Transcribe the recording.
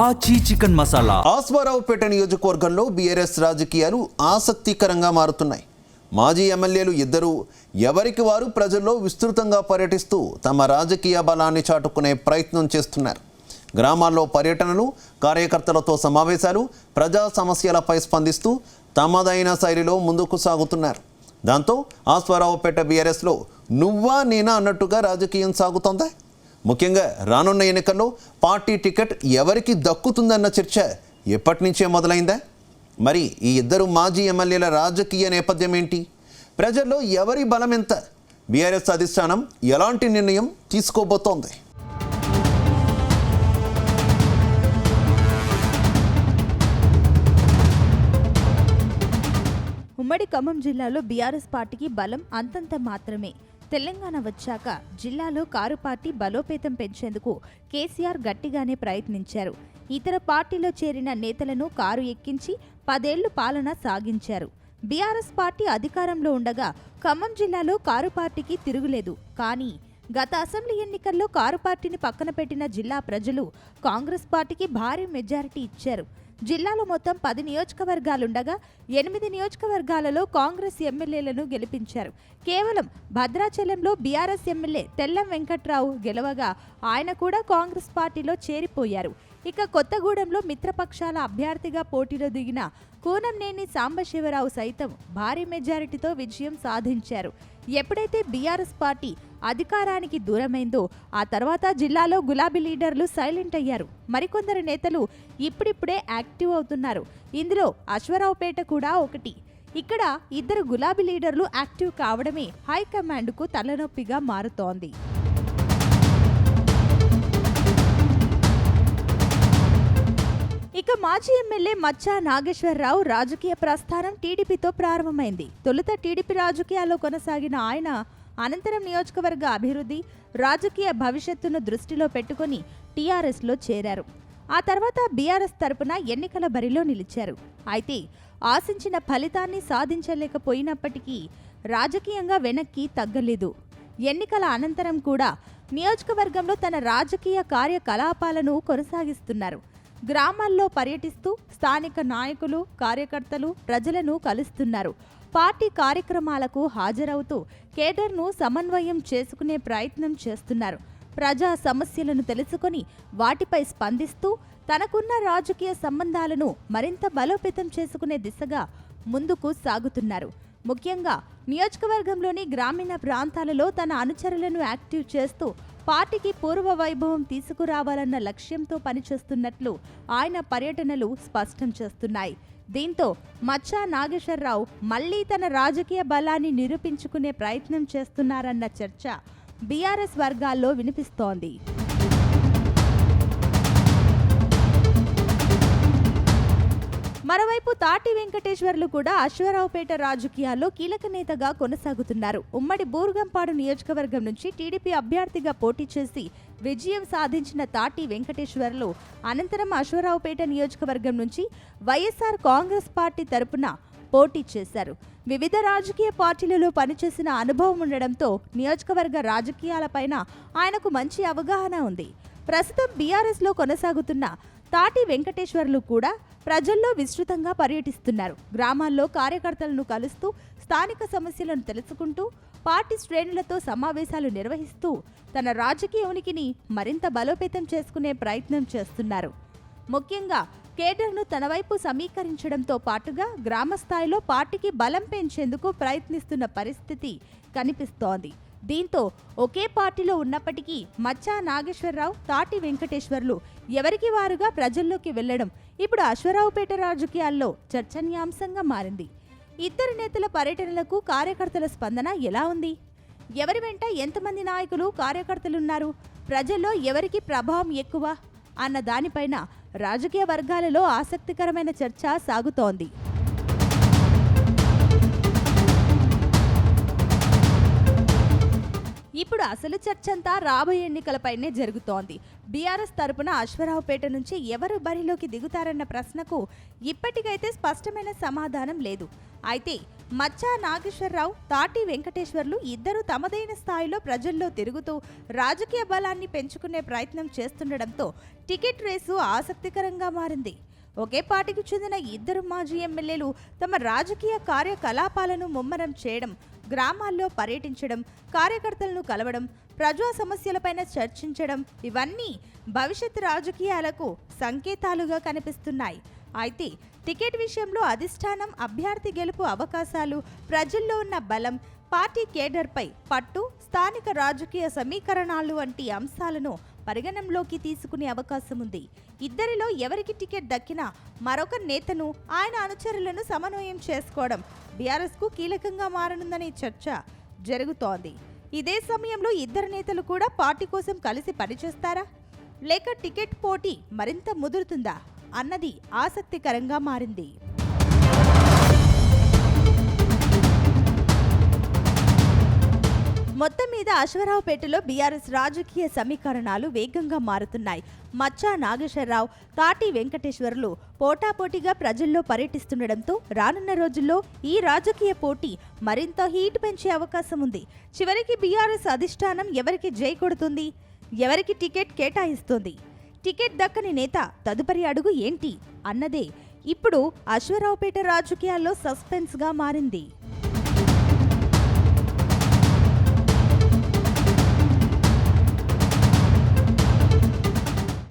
ఆచి చికెన్ మసాలా. ఆస్వారావుపేట నియోజకవర్గంలో బీఆర్ఎస్ రాజకీయాలు ఆసక్తికరంగా మారుతున్నాయి. మాజీ ఎమ్మెల్యేలు ఇద్దరు ఎవరికి వారు ప్రజల్లో విస్తృతంగా పర్యటిస్తూ తమ రాజకీయ బలాన్ని చాటుకునే ప్రయత్నం చేస్తున్నారు. గ్రామాల్లో పర్యటనలు, కార్యకర్తలతో సమావేశాలు, ప్రజా సమస్యలపై స్పందిస్తూ తమదైన శైలిలో ముందుకు సాగుతున్నారు. దాంతో ఆస్వారావుపేట బీఆర్ఎస్లో నువ్వా నేనా అన్నట్టుగా రాజకీయం సాగుతోంది. ముఖ్యంగా రానున్న ఎన్నికల్లో పార్టీ టికెట్ ఎవరికి దక్కుతుందన్న చర్చ ఎప్పటి నుంచే మొదలైందా? మరి ఈ ఇద్దరు మాజీ ఎమ్మెల్యేల రాజకీయ నేపథ్యం ఏంటి? ప్రజల్లో ఎవరి బలం ఎంత? బీఆర్ఎస్ అధిష్టానం ఎలాంటి నిర్ణయం తీసుకోబోతోంది? ఉమ్మడి ఖమ్మం జిల్లాలో బీఆర్ఎస్ పార్టీకి బలం అంతంత మాత్రమే. తెలంగాణ వచ్చాక జిల్లాలో కారు పార్టీ బలోపేతం పెంచేందుకు కేసీఆర్ గట్టిగానే ప్రయత్నించారు. ఇతర పార్టీలో చేరిన నేతలను కారు ఎక్కించి 10 ఏళ్లు పాలన సాగించారు. బీఆర్ఎస్ పార్టీ అధికారంలో ఉండగా ఖమ్మం జిల్లాలో కారు పార్టీకి తిరుగులేదు. కానీ గత అసెంబ్లీ ఎన్నికల్లో కారు పార్టీని పక్కన పెట్టిన జిల్లా ప్రజలు కాంగ్రెస్ పార్టీకి భారీ మెజారిటీ ఇచ్చారు. జిల్లాలో మొత్తం 10 నియోజకవర్గాలుండగా 8 నియోజకవర్గాలలో కాంగ్రెస్ ఎమ్మెల్యేలను గెలిపించారు. కేవలం భద్రాచలంలో బీఆర్ఎస్ ఎమ్మెల్యే తెల్లం వెంకట్రావు గెలవగా ఆయన కూడా కాంగ్రెస్ పార్టీలో చేరిపోయారు. ఇక కొత్తగూడెంలో మిత్రపక్షాల అభ్యర్థిగా పోటీలో దిగిన కూనంనేని సాంబశివరావు సైతం భారీ మెజారిటీతో విజయం సాధించారు. ఎప్పుడైతే బీఆర్ఎస్ పార్టీ అధికారానికి దూరమైందో ఆ తర్వాత జిల్లాలో గులాబీ లీడర్లు సైలెంట్ అయ్యారు. మరికొందరు నేతలు ఇప్పుడిప్పుడే యాక్టివ్ అవుతున్నారు. ఇందులో అశ్వారావుపేట కూడా ఒకటి. ఇక్కడ ఇద్దరు గులాబీ లీడర్లు యాక్టివ్ కావడమే హైకమాండ్కు తలనొప్పిగా మారుతోంది. ఇక మాజీ ఎమ్మెల్యే మచ్చా నాగేశ్వరరావు రాజకీయ ప్రస్థానం టీడీపీతో ప్రారంభమైంది. తొలుత టీడీపీ రాజకీయాల్లో కొనసాగిన ఆయన అనంతరం నియోజకవర్గ అభివృద్ధి, రాజకీయ భవిష్యత్తును దృష్టిలో పెట్టుకుని టీఆర్ఎస్లో చేరారు. ఆ తర్వాత బీఆర్ఎస్ తరపున ఎన్నికల బరిలో నిలిచారు. అయితే ఆశించిన ఫలితాన్ని సాధించలేకపోయినప్పటికీ రాజకీయంగా వెనక్కి తగ్గలేదు. ఎన్నికల అనంతరం కూడా నియోజకవర్గంలో తన రాజకీయ కార్యకలాపాలను కొనసాగిస్తున్నారు. గ్రామాల్లో పర్యటిస్తూ స్థానిక నాయకులు, కార్యకర్తలు, ప్రజలను కలుస్తున్నారు. పార్టీ కార్యక్రమాలకు హాజరవుతూ కేడర్ను సమన్వయం చేసుకునే ప్రయత్నం చేస్తున్నారు. ప్రజా సమస్యలను తెలుసుకొని వాటిపై స్పందిస్తూ తనకున్న రాజకీయ సంబంధాలను మరింత బలోపేతం చేసుకునే దిశగా ముందుకు సాగుతున్నారు. ముఖ్యంగా నియోజకవర్గంలోని గ్రామీణ ప్రాంతాలలో తన అనుచరులను యాక్టివ్ చేస్తూ పార్టీకి పూర్వ వైభవం తీసుకురావాలన్న లక్ష్యంతో పనిచేస్తున్నట్లు ఆయన పర్యటనలు స్పష్టం చేస్తున్నాయి. దీంతో మచ్చా నాగేశ్వరరావు మళ్లీ తన రాజకీయ బలాన్ని నిరూపించుకునే ప్రయత్నం చేస్తున్నారన్న చర్చ బీఆర్ఎస్ వర్గాల్లో వినిపిస్తోంది. మరోవైపు తాటి వెంకటేశ్వర్లు కూడా అశ్వారావుపేట రాజకీయాల్లో కీలక నేతగా కొనసాగుతున్నారు. ఉమ్మడి బూర్గంపాడు నియోజకవర్గం నుంచి టీడీపీ అభ్యర్థిగా పోటీ చేసి విజయం సాధించిన తాటి వెంకటేశ్వర్లు అనంతరం అశ్వారావుపేట నియోజకవర్గం నుంచి వైఎస్ఆర్ కాంగ్రెస్ పార్టీ తరపున పోటీ చేశారు. వివిధ రాజకీయ పార్టీలలో పనిచేసిన అనుభవం ఉండడంతో నియోజకవర్గ రాజకీయాలపైన ఆయనకు మంచి అవగాహన ఉంది. ప్రస్తుతం బీఆర్ఎస్లో కొనసాగుతున్న తాటి వెంకటేశ్వర్లు కూడా ప్రజల్లో విస్తృతంగా పర్యటిస్తున్నారు. గ్రామాల్లో కార్యకర్తలను కలుస్తూ స్థానిక సమస్యలను తెలుసుకుంటూ పార్టీ శ్రేణులతో సమావేశాలు నిర్వహిస్తూ తన రాజకీయ ఉనికిని మరింత బలోపేతం చేసుకునే ప్రయత్నం చేస్తున్నారు. ముఖ్యంగా కేడర్ను తన వైపు సమీకరించడంతో పాటుగా గ్రామ స్థాయిలో పార్టీకి బలం పెంచేందుకు ప్రయత్నిస్తున్న పరిస్థితి కనిపిస్తోంది. దీంతో ఒకే పార్టీలో ఉన్నప్పటికీ మచ్చా నాగేశ్వరరావు, తాటి వెంకటేశ్వర్లు ఎవరికి వారుగా ప్రజల్లోకి వెళ్లడం ఇప్పుడు అశ్వారావుపేట రాజకీయాల్లో చర్చనీయాంశంగా మారింది. ఇద్దరు నేతల పర్యటనలకు కార్యకర్తల స్పందన ఎలా ఉంది? ఎవరి వెంట ఎంతమంది నాయకులు, కార్యకర్తలున్నారు? ప్రజల్లో ఎవరికి ప్రభావం ఎక్కువ అన్న దానిపైన రాజకీయ వర్గాలలో ఆసక్తికరమైన చర్చ సాగుతోంది. ఇప్పుడు అసలు చర్చంతా రాబోయే ఎన్నికలపైనే జరుగుతోంది. బీఆర్ఎస్ తరపున అశ్వారావుపేట నుంచి ఎవరు బరిలోకి దిగుతారన్న ప్రశ్నకు ఇప్పటికైతే స్పష్టమైన సమాధానం లేదు. అయితే మచ్చా నాగేశ్వరరావు, తాటి వెంకటేశ్వర్లు ఇద్దరు తమదైన స్థాయిలో ప్రజల్లో తిరుగుతూ రాజకీయ బలాన్ని పెంచుకునే ప్రయత్నం చేస్తుండడంతో టికెట్ రేసు ఆసక్తికరంగా మారింది. ఒకే పార్టీకి చెందిన ఇద్దరు మాజీ ఎమ్మెల్యేలు తమ రాజకీయ కార్యకలాపాలను ముమ్మరం చేయడం, గ్రామాల్లో పర్యటించడం, కార్యకర్తలను కలవడం, ప్రజా సమస్యలపైన చర్చించడం ఇవన్నీ భవిష్యత్ రాజకీయాలకు సంకేతాలుగా కనిపిస్తున్నాయి. అయితే టికెట్ విషయంలో అధిష్టానం అభ్యర్థి గెలుపు అవకాశాలు, ప్రజల్లో ఉన్న బలం, పార్టీ కేడర్పై పట్టు, స్థానిక రాజకీయ సమీకరణాలు వంటి అంశాలను పరిగణనలోకి తీసుకునే అవకాశం ఉంది. ఇద్దరిలో ఎవరికి టికెట్ దక్కినా మరొక నేతను, ఆయన అనుచరులను సమన్వయం చేసుకోవడం బీఆర్ఎస్కు కీలకంగా మారనుందనే చర్చ జరుగుతోంది. ఇదే సమయంలో ఇద్దరు నేతలు కూడా పార్టీ కోసం కలిసి పనిచేస్తారా, లేక టికెట్ పోటీ మరింత ముదురుతుందా అన్నది ఆసక్తికరంగా మారింది. మొత్తం మీద అశ్వరావుపేటలో బీఆర్ఎస్ రాజకీయ సమీకరణాలు వేగంగా మారుతున్నాయి. మచ్చా నాగేశ్వరరావు, తాటి వెంకటేశ్వర్లు పోటాపోటీగా ప్రజల్లో పర్యటిస్తుండడంతో రానున్న రోజుల్లో ఈ రాజకీయ పోటీ మరింత హీట్ పెంచే అవకాశం ఉంది. చివరికి బీఆర్ఎస్ అధిష్టానం ఎవరికి జై కొడుతుంది, ఎవరికి టికెట్ కేటాయిస్తుంది, టికెట్ దక్కని నేత తదుపరి అడుగు ఏంటి అన్నదే ఇప్పుడు అశ్వరావుపేట రాజకీయాల్లో సస్పెన్స్గా మారింది.